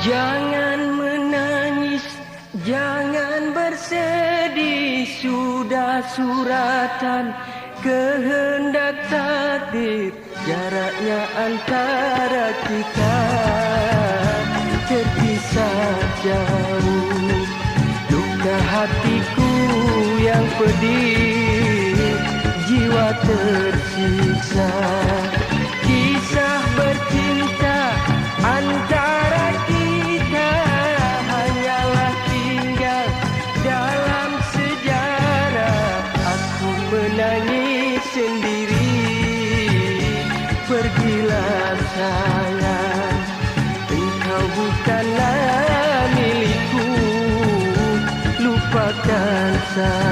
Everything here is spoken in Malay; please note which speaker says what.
Speaker 1: Jangan menangis, jangan bersedih, sudah suratan kehendak takdir. Jaraknya antara kita terpisah jauh. Luka hatiku yang pedih, jiwa tersiksa. Kisah bercinta antara kita hanyalah tinggal dalam sejarah. Aku menangis sendiri, pergilah sayang. Engkau bukanlah milikku, lupakan saya.